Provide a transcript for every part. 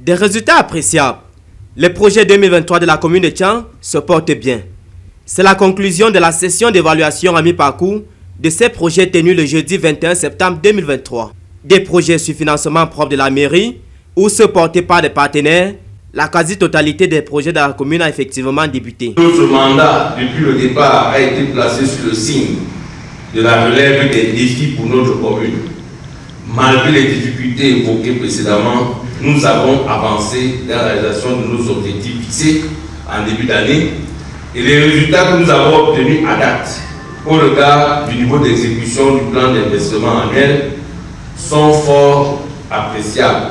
Des résultats appréciables. Le projet 2023 de la commune de Tian se porte bien. C'est la conclusion de la session d'évaluation à mi-parcours de ces projets tenus le jeudi 21 septembre 2023. Des projets sur financement propre de la mairie ou ceux portés par des partenaires, la quasi-totalité des projets de la commune a effectivement débuté. Notre mandat, depuis le départ, a été placé sur le signe de la relève des défis pour notre commune. Malgré les difficultés évoquées précédemment, nous avons avancé dans la réalisation de nos objectifs fixés en début d'année et les résultats que nous avons obtenus à date au regard du niveau d'exécution du plan d'investissement annuel sont fort appréciables.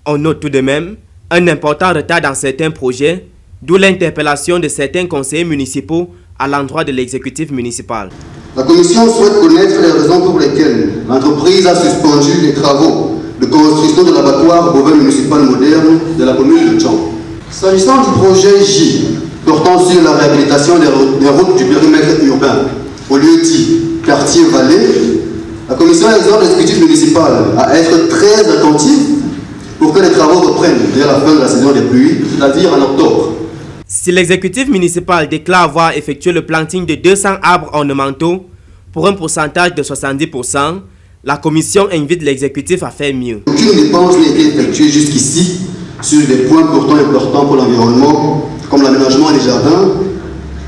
On note tout de même un important retard dans certains projets, d'où l'interpellation de certains conseillers municipaux à l'endroit de l'exécutif municipal. La Commission souhaite connaître les raisons pour lesquelles l'entreprise a suspendu les travaux de construction de l'abattoir bovin municipal moderne de la commune de Tian. S'agissant du projet J, portant sur la réhabilitation des routes du périmètre urbain, au lieu dit quartier-vallée, la Commission exhorte l'exécutif municipal à être très attentif pour que les travaux reprennent dès la fin de la saison des pluies, c'est-à-dire en octobre. Si l'exécutif municipal déclare avoir effectué le planting de 200 arbres ornementaux pour un pourcentage de 70%, la commission invite l'exécutif à faire mieux. Aucune dépense n'a été effectuée jusqu'ici sur des points pourtant importants pour l'environnement, comme l'aménagement des jardins,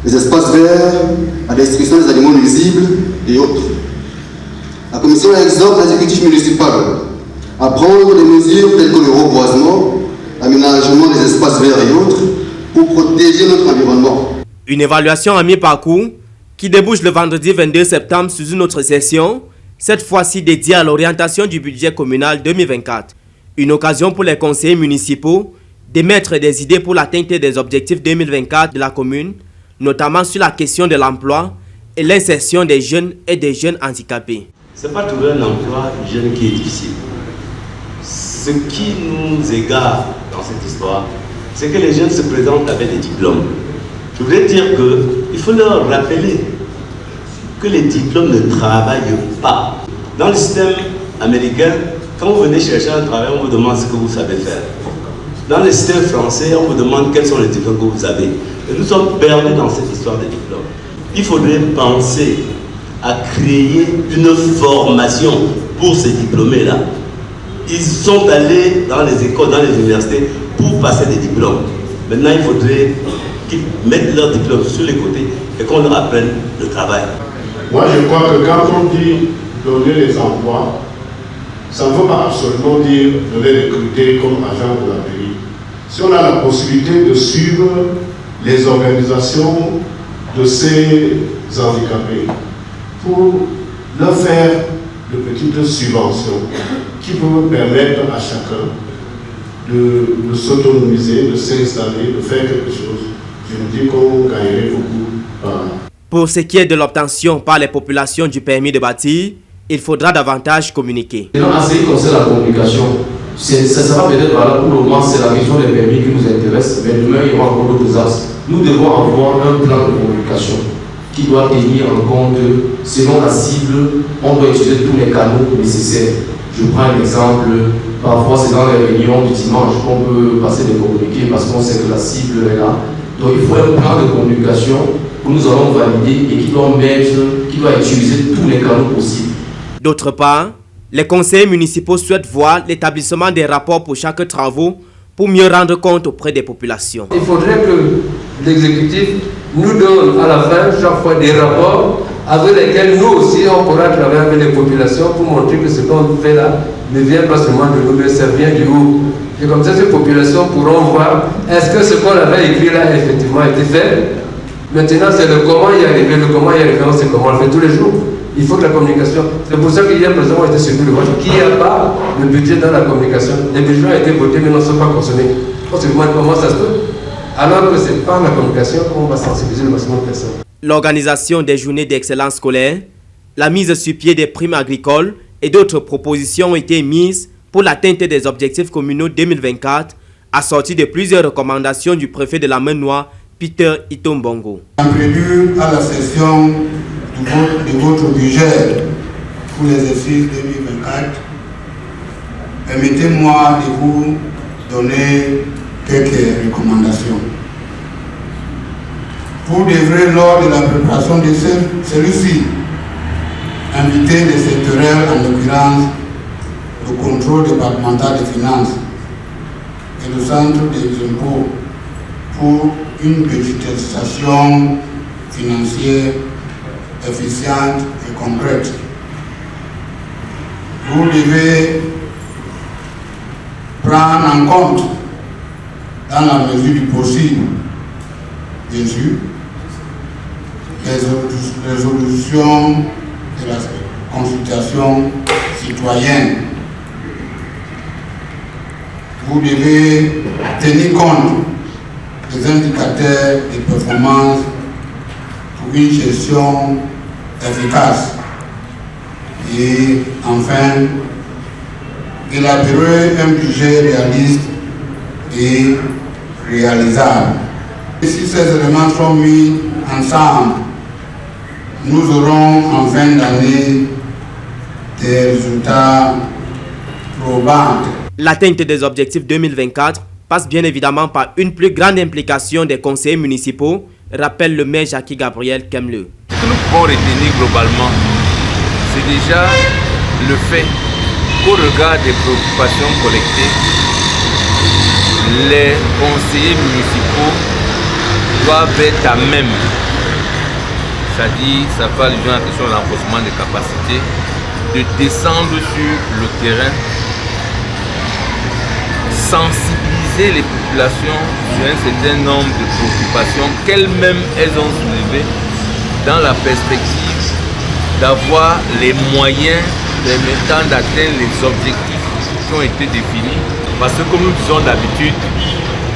les espaces verts, la destruction des animaux nuisibles et autres. La commission exhorte l'exécutif municipal à prendre des mesures telles que le reboisement, l'aménagement des espaces verts et autres pour protéger notre environnement. Une évaluation à mi-parcours qui débouche le vendredi 22 septembre sous une autre session, cette fois-ci dédiée à l'orientation du budget communal 2024. Une occasion pour les conseillers municipaux d'émettre des idées pour l'atteinte des objectifs 2024 de la commune, notamment sur la question de l'emploi et l'insertion des jeunes et des jeunes handicapés. Ce n'est pas trouver un emploi jeune qui est difficile. Ce qui nous égare dans cette histoire, c'est que les jeunes se présentent avec des diplômes. Je voudrais dire qu'il faut leur rappeler que les diplômes ne travaillent pas. Dans le système américain, quand vous venez chercher un travail, on vous demande ce que vous savez faire. Dans le système français, on vous demande quels sont les diplômes que vous avez. Et nous sommes perdus dans cette histoire des diplômes. Il faudrait penser à créer une formation pour ces diplômés-là. Ils sont allés dans les écoles, dans les universités pour passer des diplômes. Maintenant, il faudrait qu'ils mettent leurs diplômes sur les côtés et qu'on leur apprenne le travail. Moi, je crois que quand on dit donner les emplois, ça ne veut pas absolument dire de les recruter comme agents de la mairie. Si on a la possibilité de suivre les organisations de ces handicapés pour leur faire de petites subventions qui peuvent permettre à chacun de s'autonomiser, de s'installer, de faire quelque chose, je me dis qu'on gagnerait beaucoup par là. Pour ce qui est de l'obtention par les populations du permis de bâtir, il faudra davantage communiquer. En ce qui concerne la communication, ça sera peut-être valable pour le moment, c'est la question des permis qui nous intéresse, mais demain il y aura encore d'autres axes. Nous devons avoir un plan de communication qui doit tenir en compte, selon la cible, on doit utiliser tous les canaux nécessaires. Je prends un exemple, parfois c'est dans les réunions du dimanche qu'on peut passer des communiqués parce qu'on sait que la cible est là. Donc il faut un plan de communication que nous allons valider et qui doit utiliser tous les canaux possibles. D'autre part, les conseillers municipaux souhaitent voir l'établissement des rapports pour chaque travaux pour mieux rendre compte auprès des populations. Il faudrait que l'exécutif nous donne à la fin chaque fois des rapports avec lesquels nous aussi on pourra travailler avec les populations pour montrer que ce qu'on fait là ne vient pas seulement de nous, mais ça vient du haut. Et comme ça, ces populations pourront voir est-ce que ce qu'on avait écrit là a effectivement été fait. Maintenant, c'est le comment y arriver. Le comment y arriver, c'est comment on le fait tous les jours. Il faut que la communication. C'est pour ça qu'il y a présentement été surtout le vote. Qu'il n'y a pas de budget dans la communication. Les budgets ont été votés, mais ne sont pas consommés. On se demande comment ça se peut. Alors que ce n'est pas la communication qu'on va sensibiliser le maximum de personnes. L'organisation des journées d'excellence scolaire, la mise sur pied des primes agricoles et d'autres propositions ont été mises pour l'atteinte des objectifs communaux 2024, assorties de plusieurs recommandations du préfet de la Maine-Noire, Peter Itombongo. En prélude à la session de votre budget pour l'exercice 2024, permettez-moi de vous donner quelques recommandations. Vous devrez, lors de la préparation de celui-ci, inviter les sectoriels, en l'occurrence le contrôle départemental des finances et le centre des impôts, pour une budgétisation financière efficiente et concrète. Vous devez prendre en compte, dans la mesure du possible, bien sûr, les résolutions de la consultation citoyenne. Vous devez tenir compte des indicateurs de performance pour une gestion efficace. Et enfin, élaborer un budget réaliste et réalisable. Et si ces éléments sont mis ensemble, nous aurons en fin d'année des résultats probants. L'atteinte des objectifs 2024 passe bien évidemment par une plus grande implication des conseillers municipaux, rappelle le maire Jackie Gabriel Kemle. Ce que nous pouvons retenir globalement, c'est déjà le fait qu'au regard des préoccupations collectées, les conseillers municipaux doivent être à même, c'est-à-dire ça va allusion à la question de l'enforcement des capacités, de descendre sur le terrain, sensibiliser les populations sur un certain nombre de préoccupations qu'elles-mêmes elles ont soulevées dans la perspective d'avoir les moyens permettant d'atteindre les objectifs qui ont été définis. Parce que comme nous disons d'habitude,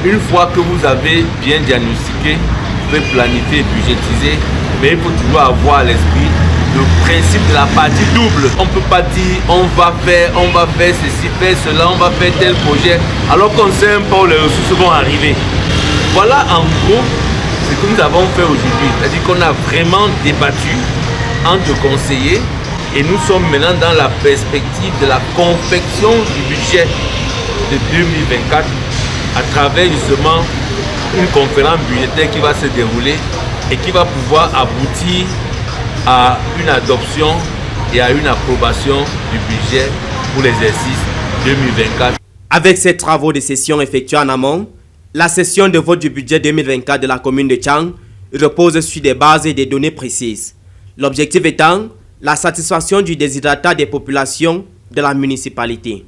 une fois que vous avez bien diagnostiqué, vous pouvez planifier et budgétiser, mais il faut toujours avoir à l'esprit le principe de la partie double. On ne peut pas dire on va faire ceci, faire cela, on va faire tel projet, alors qu'on ne sait même pas où les ressources vont arriver. Voilà en gros ce que nous avons fait aujourd'hui. C'est-à-dire qu'on a vraiment débattu entre conseillers et nous sommes maintenant dans la perspective de la confection du budget de 2024 à travers justement une conférence budgétaire qui va se dérouler et qui va pouvoir aboutir à une adoption et à une approbation du budget pour l'exercice 2024. Avec ces travaux de session effectués en amont, la session de vote du budget 2024 de la commune de Tchang repose sur des bases et des données précises. L'objectif étant la satisfaction du désirata des populations de la municipalité.